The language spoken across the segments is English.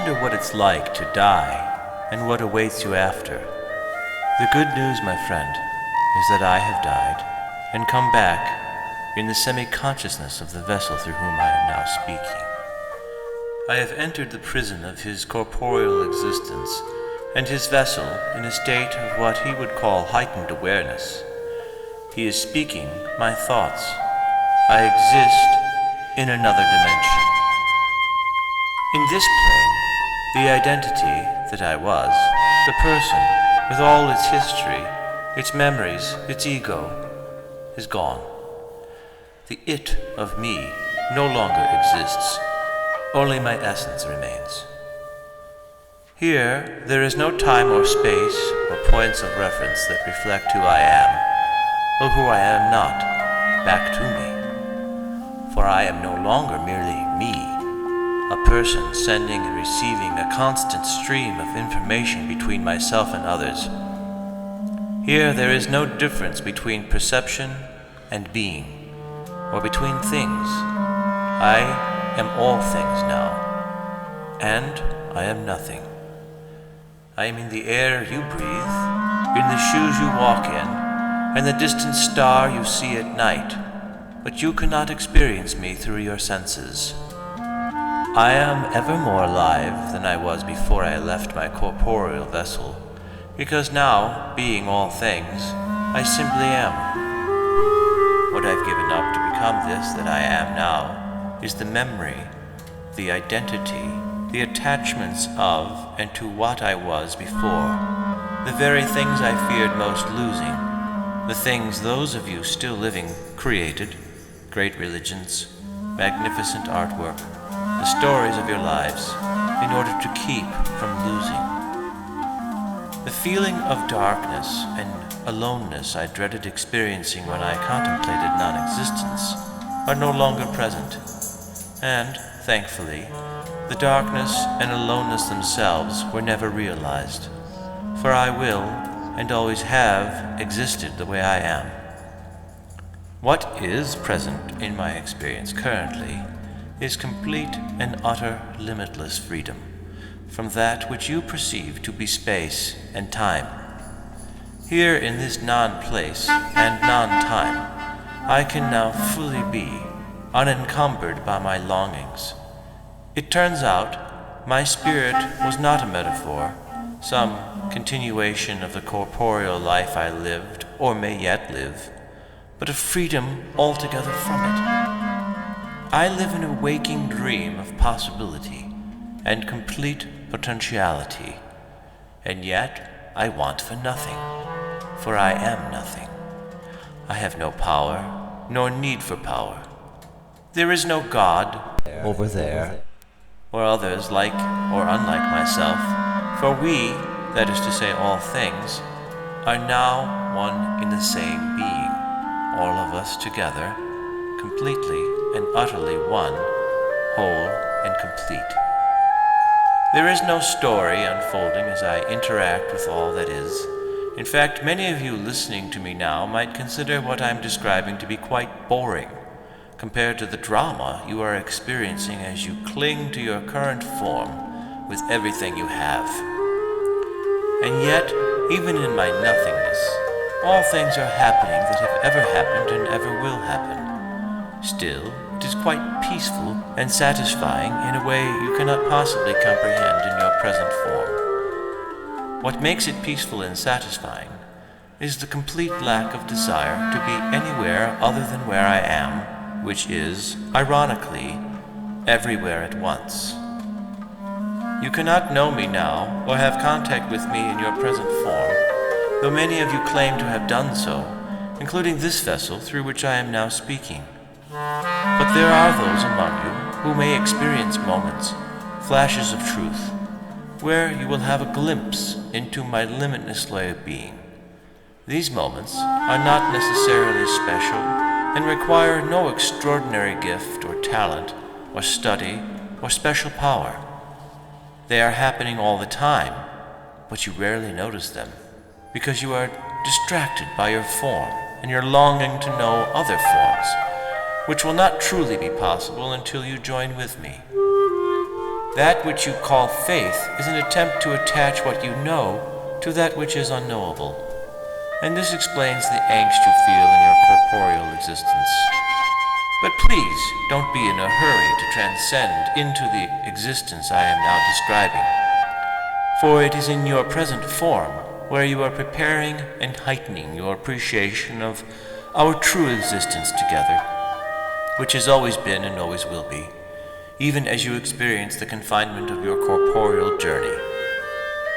wonder what it's like to die and what awaits you after. The good news, my friend, is that I have died and come back in the semi-consciousness of the vessel through whom I am now speaking. I have entered the prison of his corporeal existence, and his vessel in a state of what he would call heightened awareness. He is speaking my thoughts. I exist in another dimension. In this plane, the identity that I was, the person, with all its history, its memories, its ego, is gone. The it of me no longer exists. Only my essence remains. Here, there is no time or space or points of reference that reflect who I am, or who I am not, back to me. For I am no longer merely me, a person sending and receiving a constant stream of information between myself and others. Here, there is no difference between perception and being, or between things. I am all things now, and I am nothing. I am in the air you breathe, in the shoes you walk in, and the distant star you see at night, but you cannot experience me through your senses. I am ever more alive than I was before I left my corporeal vessel, because now, being all things, I simply am. What I've given up to become this that I am now is the memory, the identity, the attachments of and to what I was before, the very things I feared most losing, the things those of you still living created, great religions, magnificent artwork, the stories of your lives, in order to keep from losing. The feeling of darkness and aloneness I dreaded experiencing when I contemplated non-existence are no longer present. And, thankfully, the darkness and aloneness themselves were never realized, for I will, and always have, existed the way I am. What is present in my experience currently is complete and utter limitless freedom from that which you perceive to be space and time. Here in this non-place and non-time, I can now fully be unencumbered by my longings. It turns out my spirit was not a metaphor, some continuation of the corporeal life I lived or may yet live, but a freedom altogether from it. I live in a waking dream of possibility and complete potentiality, and yet I want for nothing, for I am nothing. I have no power, nor need for power. There is no God over there, or others like or unlike myself, for we, that is to say all things, are now one in the same being, all of us together, completely and utterly one, whole and complete. There is no story unfolding as I interact with all that is. In fact, many of you listening to me now might consider what I'm describing to be quite boring, compared to the drama you are experiencing as you cling to your current form with everything you have. And yet, even in my nothingness, all things are happening that have ever happened and ever will happen. Still, it is quite peaceful and satisfying in a way you cannot possibly comprehend in your present form. What makes it peaceful and satisfying is the complete lack of desire to be anywhere other than where I am, which is, ironically, everywhere at once. You cannot know me now or have contact with me in your present form, though many of you claim to have done so, including this vessel through which I am now speaking. But there are those among you who may experience moments, flashes of truth, where you will have a glimpse into my limitless way of being. These moments are not necessarily special and require no extraordinary gift or talent or study or special power. They are happening all the time, but you rarely notice them because you are distracted by your form and your longing to know other forms, which will not truly be possible until you join with me. That which you call faith is an attempt to attach what you know to that which is unknowable, and this explains the angst you feel in your corporeal existence. But please don't be in a hurry to transcend into the existence I am now describing, for it is in your present form where you are preparing and heightening your appreciation of our true existence together, which has always been and always will be, even as you experience the confinement of your corporeal journey.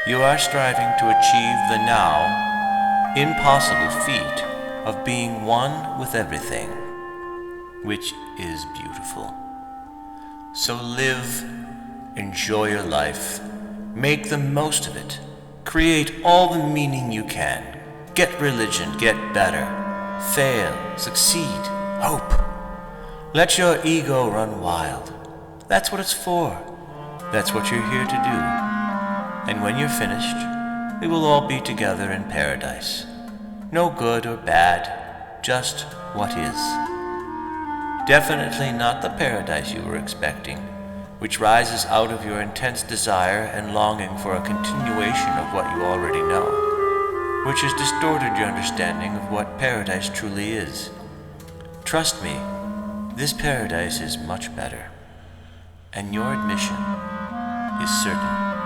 You are striving to achieve the now impossible feat of being one with everything, which is beautiful. So live, enjoy your life, make the most of it, create all the meaning you can, get religion, get better, fail, succeed, hope. Let your ego run wild. That's what it's for. That's what you're here to do. And when you're finished, we will all be together in paradise. No good or bad, just what is. Definitely not the paradise you were expecting, which rises out of your intense desire and longing for a continuation of what you already know, which has distorted your understanding of what paradise truly is. Trust me, this paradise is much better, and your admission is certain.